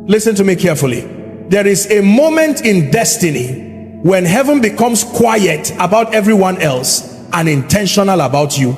Listen to me carefully. There is a moment in destiny when heaven becomes quiet about everyone else and intentional about you.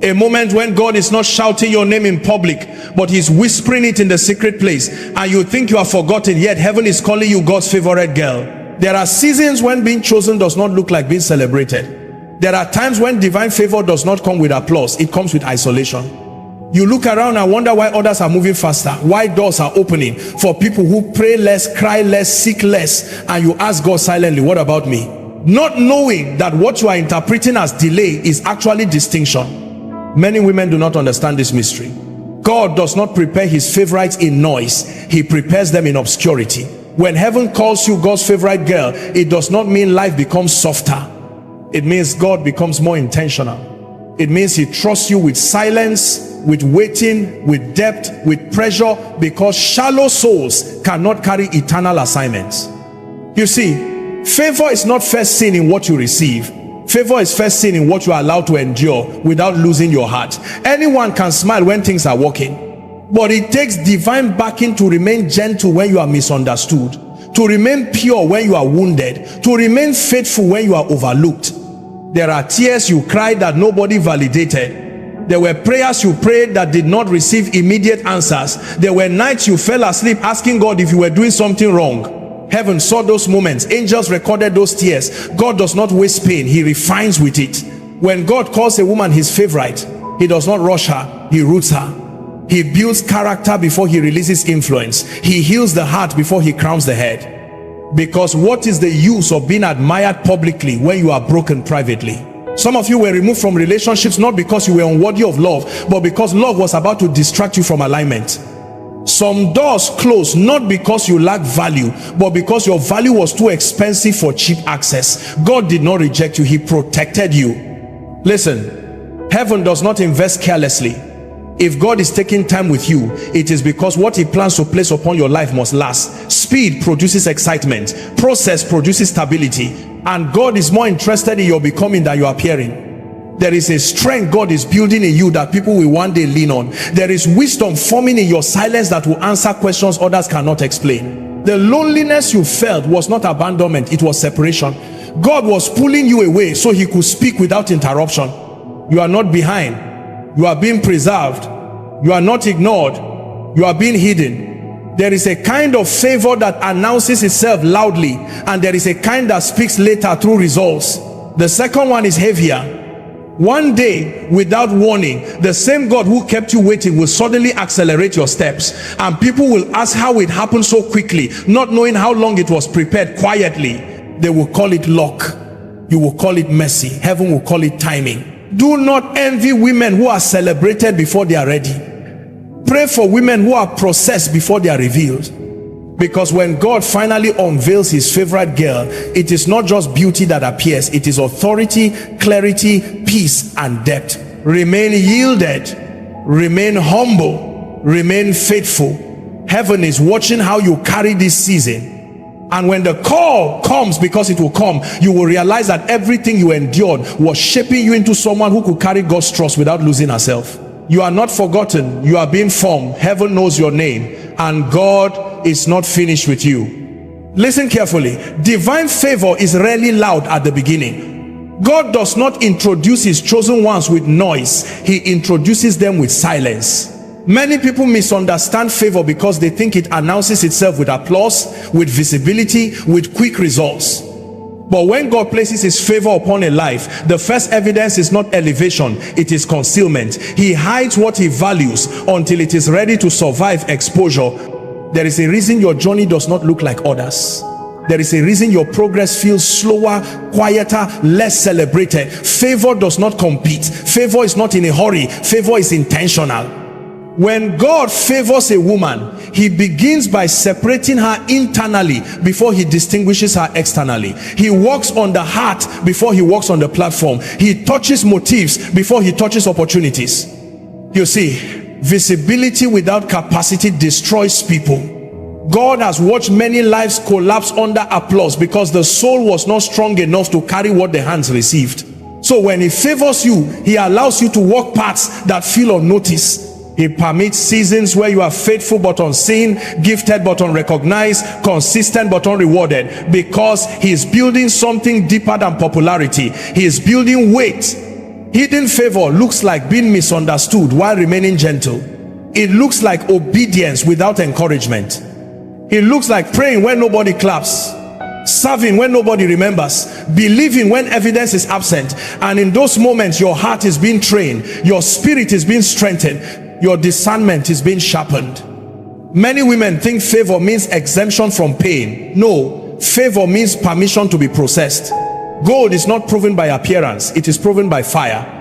A moment when God is not shouting your name in public, but he's whispering it in the secret place, and you think you are forgotten, yet heaven is calling you God's favorite girl. There are seasons when being chosen does not look like being celebrated. There are times when divine favor does not come with applause, it comes with isolation. You look around and wonder why others are moving faster, why doors are opening for people who pray less, cry less, seek less, and you ask God silently, what about me? Not knowing that what you are interpreting as delay is actually distinction. Many women do not understand this mystery. God does not prepare his favorites in noise, he prepares them in obscurity. When heaven calls you God's favorite girl, it does not mean life becomes softer. It means God becomes more intentional. It means he trusts you with silence, with waiting, with depth, with pressure, because shallow souls cannot carry eternal assignments. You see, favor is not first seen in what you receive. Favor is first seen in what you are allowed to endure without losing your heart. Anyone can smile when things are working, but it takes divine backing to remain gentle when you are misunderstood, to remain pure when you are wounded, to remain faithful when you are overlooked. There are tears you cried that nobody validated. There were prayers you prayed that did not receive immediate answers. There were nights you fell asleep asking God if you were doing something wrong. Heaven saw those moments. Angels recorded those tears. God does not waste pain, he refines with it. When God calls a woman his favorite, he does not rush her, he roots her. He builds character before he releases influence. He heals the heart before he crowns the head. Because what is the use of being admired publicly when you are broken privately? Some of you were removed from relationships not because you were unworthy of love, but because love was about to distract you from alignment. Some doors closed not because you lack value, but because your value was too expensive for cheap access. God did not reject you, he protected you. Listen, heaven does not invest carelessly. If God is taking time with you, it is because what he plans to place upon your life must last. Speed produces excitement, process produces stability, and God is more interested in your becoming than your appearing. There is a strength God is building in you that people will one day lean on. There is wisdom forming in your silence that will answer questions others cannot explain. The loneliness you felt was not abandonment, it was separation. God was pulling you away so he could speak without interruption. You are not behind, you are being preserved, you are not ignored, you are being hidden. There is a kind of favor that announces itself loudly, and there is a kind that speaks later through results. The second one is heavier. One day, without warning, the same God who kept you waiting will suddenly accelerate your steps, and people will ask how it happened so quickly, not knowing how long it was prepared quietly. They will call it luck, you will call it mercy, heaven will call it timing. Do not envy women who are celebrated before they are ready. Pray for women who are processed before they are revealed. Because when God finally unveils his favorite girl, it is not just beauty that appears, it is authority, clarity, peace, and depth. Remain yielded, remain humble, remain faithful. Heaven is watching how you carry this season. And when the call comes, because it will come, you will realize that everything you endured was shaping you into someone who could carry God's trust without losing herself. You are not forgotten, you are being formed. Heaven knows your name, and God is not finished with you. Listen carefully. Divine favor is rarely loud at the beginning. God does not introduce his chosen ones with noise, he introduces them with silence. Many people misunderstand favor because they think it announces itself with applause, with visibility, with quick results. But when God places his favor upon a life, the first evidence is not elevation, it is concealment. He hides what he values until it is ready to survive exposure. There is a reason your journey does not look like others. There is a reason your progress feels slower, quieter, less celebrated. Favor does not compete. Favor is not in a hurry. Favor is intentional. When God favors a woman, he begins by separating her internally before he distinguishes her externally. He works on the heart before he works on the platform. He touches motives before he touches opportunities. You see, visibility without capacity destroys people. God has watched many lives collapse under applause because the soul was not strong enough to carry what the hands received. So when he favors you, he allows you to walk paths that feel unnoticed. He permits seasons where you are faithful but unseen, gifted but unrecognized, consistent but unrewarded, because he is building something deeper than popularity. He is building weight. Hidden favor looks like being misunderstood while remaining gentle. It looks like obedience without encouragement. It looks like praying when nobody claps, serving when nobody remembers, believing when evidence is absent. And in those moments, your heart is being trained, your spirit is being strengthened, your discernment is being sharpened. Many women think favor means exemption from pain. No, favor means permission to be processed. Gold is not proven by appearance, it is proven by fire.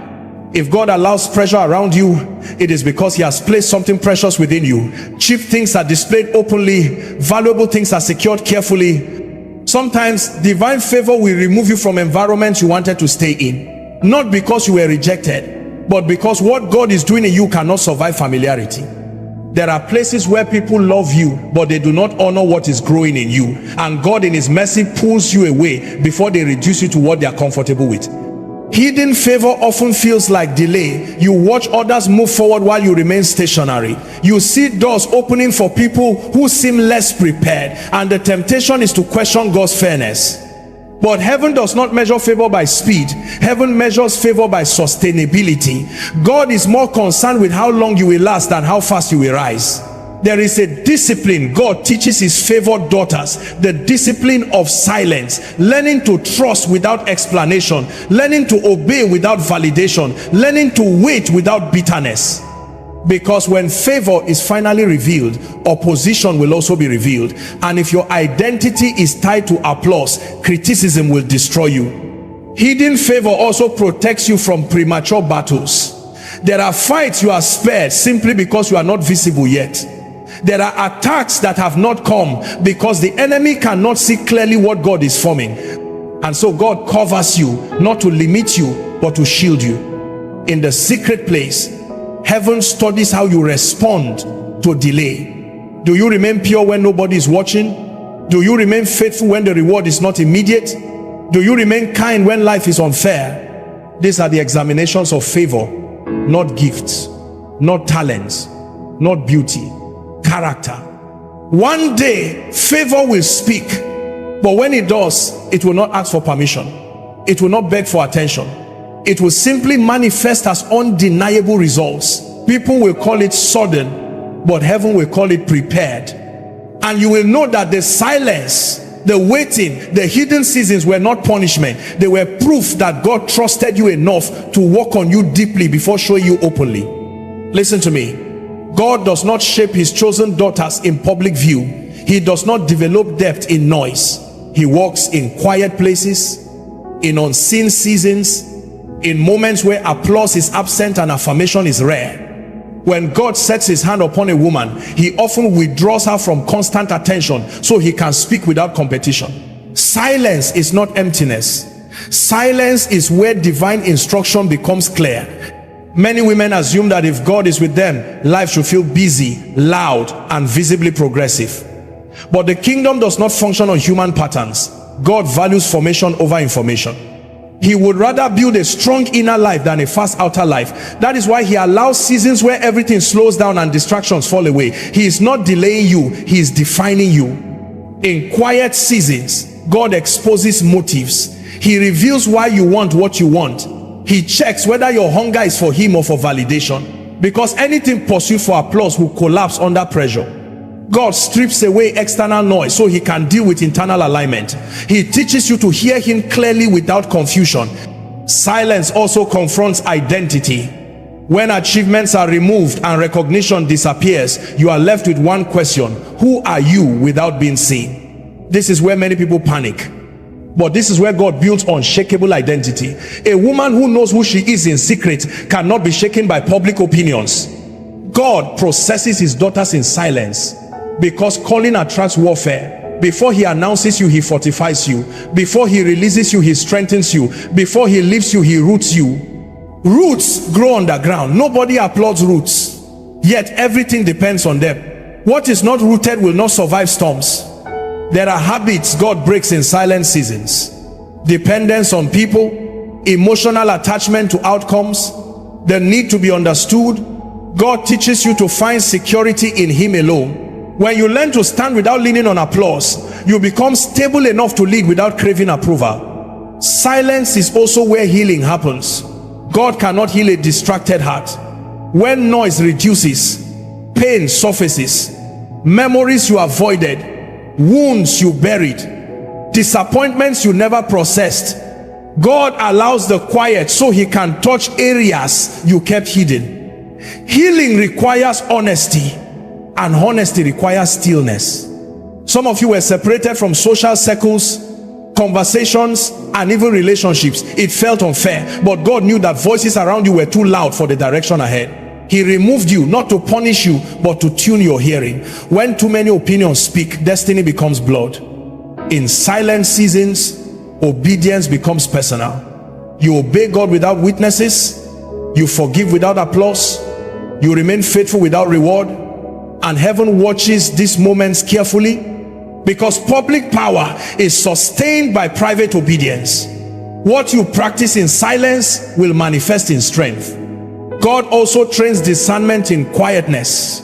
If God allows pressure around you, it is because he has placed something precious within you. Cheap things are displayed openly, valuable things are secured carefully. Sometimes divine favor will remove you from environments you wanted to stay in, not because you were rejected, but because what God is doing in you cannot survive familiarity. There are places where people love you, but they do not honor what is growing in you, and God in his mercy pulls you away before they reduce you to what they are comfortable with. Hidden favor often feels like delay. You watch others move forward while you remain stationary. You see doors opening for people who seem less prepared, and the temptation is to question God's fairness. But heaven does not measure favor by speed. Heaven measures favor by sustainability. God is more concerned with how long you will last than how fast you will rise. There is a discipline God teaches his favored daughters, the discipline of silence, learning to trust without explanation, learning to obey without validation, learning to wait without bitterness. Because when favor is finally revealed, opposition will also be revealed. And if your identity is tied to applause, criticism will destroy you. Hidden favor also protects you from premature battles. There are fights you are spared simply because you are not visible yet. There are attacks that have not come because the enemy cannot see clearly what God is forming. And so God covers you, not to limit you, but to shield you. In the secret place, heaven studies how you respond to delay. Do you remain pure when nobody is watching? Do you remain faithful when the reward is not immediate? Do you remain kind when life is unfair? These are the examinations of favor, not gifts, not talents, not beauty, character. One day favor will speak, but when it does, it will not ask for permission. It will not beg for attention. It will simply manifest as undeniable results. People will call it sudden, but heaven will call it prepared. And you will know that the silence, the waiting, the hidden seasons were not punishment. They were proof that God trusted you enough to work on you deeply before showing you openly. Listen to me. God does not shape his chosen daughters in public view. He does not develop depth in noise. He walks in quiet places, in unseen seasons, in moments where applause is absent and affirmation is rare. When God sets his hand upon a woman, he often withdraws her from constant attention so he can speak without competition. Silence is not emptiness. Silence is where divine instruction becomes clear. Many women assume that if God is with them, life should feel busy, loud, and visibly progressive. But the kingdom does not function on human patterns. God values formation over information. He would rather build a strong inner life than a fast outer life. That is why he allows seasons where everything slows down and distractions fall away. He is not delaying you, he is defining you. In quiet seasons, God exposes motives. He reveals why you want what you want. He checks whether your hunger is for him or for validation, because anything pursued for applause will collapse under pressure. God strips away external noise so he can deal with internal alignment. He teaches you to hear him clearly without confusion. Silence also confronts identity. When achievements are removed and recognition disappears, you are left with one question: who are you without being seen? This is where many people panic. But this is where God builds unshakable identity. A woman who knows who she is in secret cannot be shaken by public opinions. God processes his daughters in silence, because calling attracts warfare. Before he announces you, he fortifies you. Before he releases you, he strengthens you. Before he lifts you, he roots you. Roots grow underground. Nobody applauds roots, yet everything depends on them. What is not rooted will not survive storms. There are habits God breaks in silent seasons: dependence on people, emotional attachment to outcomes, the need to be understood, God teaches you to find security in him alone. When you learn to stand without leaning on applause, you become stable enough to lead without craving approval. Silence is also where healing happens. God cannot heal a distracted heart. When noise reduces, pain surfaces, memories you avoided, wounds you buried, disappointments you never processed, God allows the quiet so he can touch areas you kept hidden. Healing requires honesty, and honesty requires stillness. Some of you were separated from social circles, conversations, and even relationships. It felt unfair, but God knew that voices around you were too loud for the direction ahead. He removed you not to punish you, but to tune your hearing. When too many opinions speak, destiny becomes blurred. In silent seasons, obedience becomes personal. You obey God without witnesses, you forgive without applause, you remain faithful without reward, and heaven watches these moments carefully, because public power is sustained by private obedience. What you practice in silence will manifest in strength. God also trains discernment in quietness.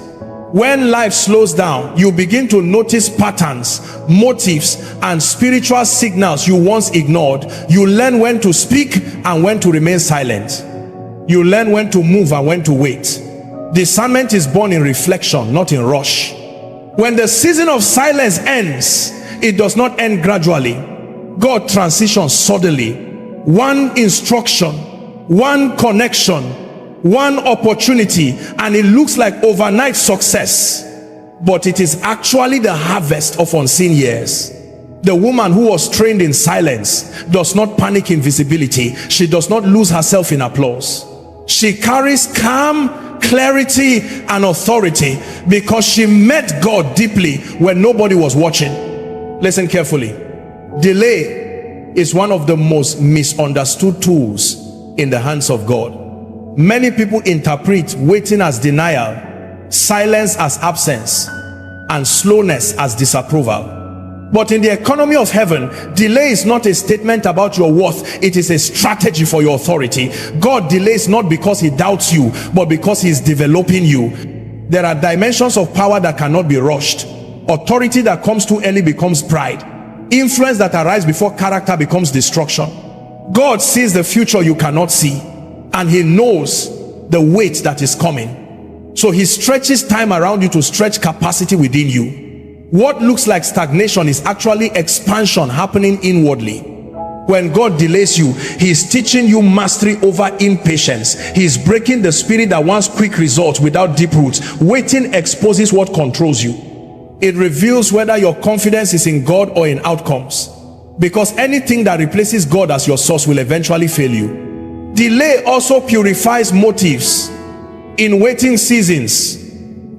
When life slows down, you begin to notice patterns, motives, and spiritual signals you once ignored. You learn when to speak and when to remain silent. You learn when to move and when to wait. Discernment is born in reflection, not in rush. When the season of silence ends, it does not end gradually. God transitions suddenly. One instruction, one connection, one opportunity, and it looks like overnight success, but it is actually the harvest of unseen years. The woman who was trained in silence does not panic in visibility. She does not lose herself in applause. She carries calm, clarity, and authority because she met God deeply when nobody was watching. Listen carefully. Delay is one of the most misunderstood tools in the hands of God. Many people interpret waiting as denial, silence as absence, and slowness as disapproval. But in the economy of heaven, delay is not a statement about your worth. It is a strategy for your authority. God delays not because he doubts you, but because he is developing you. There are dimensions of power that cannot be rushed. Authority that comes too early becomes pride. Influence that arises before character becomes destruction. God sees the future you cannot see, and he knows the weight that is coming. So he stretches time around you to stretch capacity within you. What looks like stagnation is actually expansion happening inwardly. When God delays you, he is teaching you mastery over impatience. He is breaking the spirit that wants quick results without deep roots. Waiting exposes what controls you. It reveals whether your confidence is in God or in outcomes, because anything that replaces God as your source will eventually fail you. Delay also purifies motives. In waiting seasons,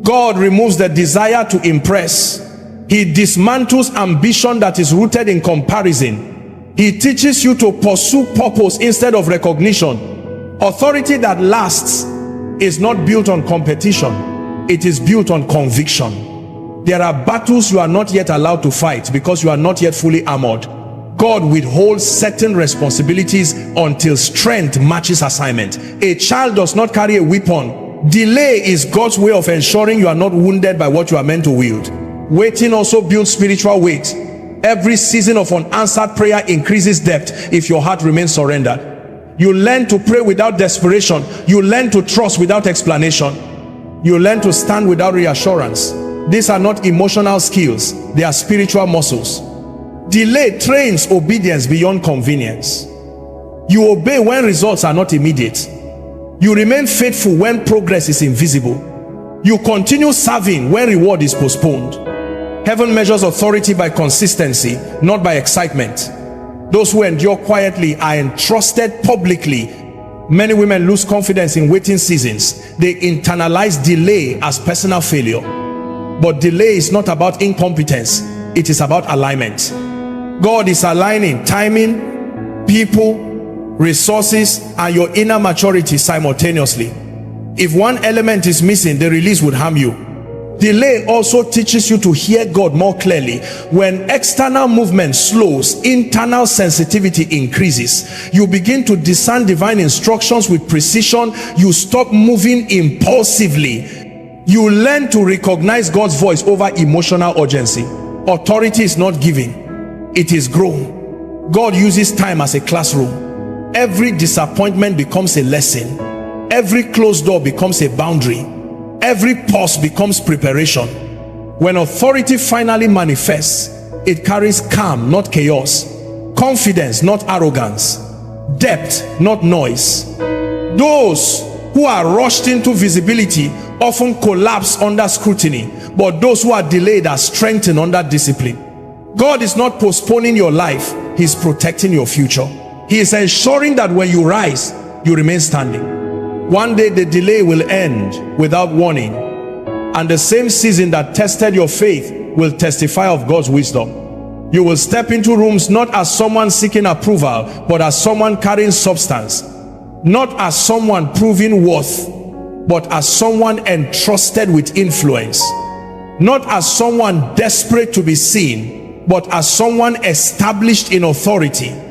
God removes the desire to impress. He dismantles ambition that is rooted in comparison. He teaches you to pursue purpose instead of recognition. Authority that lasts is not built on competition. It is built on conviction. There are battles you are not yet allowed to fight because you are not yet fully armored. God withholds certain responsibilities until strength matches assignment. A child does not carry a weapon. Delay is God's way of ensuring you are not wounded by what you are meant to wield. Waiting also builds spiritual weight. Every season of unanswered prayer increases depth if your heart remains surrendered. You learn to pray without desperation. You learn to trust without explanation. You learn to stand without reassurance. These are not emotional skills, they are spiritual muscles. Delay trains obedience beyond convenience. You obey when results are not immediate. You remain faithful when progress is invisible. You continue serving when reward is postponed. Heaven measures authority by consistency, not by excitement. Those who endure quietly are entrusted publicly. Many women lose confidence in waiting seasons. They internalize delay as personal failure. But delay is not about incompetence, it is about alignment. God is aligning timing, people, resources, and your inner maturity simultaneously. If one element is missing, the release would harm you. Delay also teaches you to hear God more clearly. When external movement slows, internal sensitivity increases. You begin to discern divine instructions with precision. You stop moving impulsively. You learn to recognize God's voice over emotional urgency. Authority is not given, it is grown. God uses time as a classroom. Every disappointment becomes a lesson. Every closed door becomes a boundary. Every pause becomes preparation. When authority finally manifests, it carries calm, not chaos, confidence, not arrogance, depth, not noise. Those who are rushed into visibility often collapse under scrutiny, but those who are delayed are strengthened under discipline. God is not postponing your life, He's protecting your future. He is ensuring that when you rise, you remain standing. One day the delay will end without warning, and the same season that tested your faith will testify of God's wisdom. You will step into rooms not as someone seeking approval, but as someone carrying substance. Not as someone proving worth, but as someone entrusted with influence. Not as someone desperate to be seen, but as someone established in authority.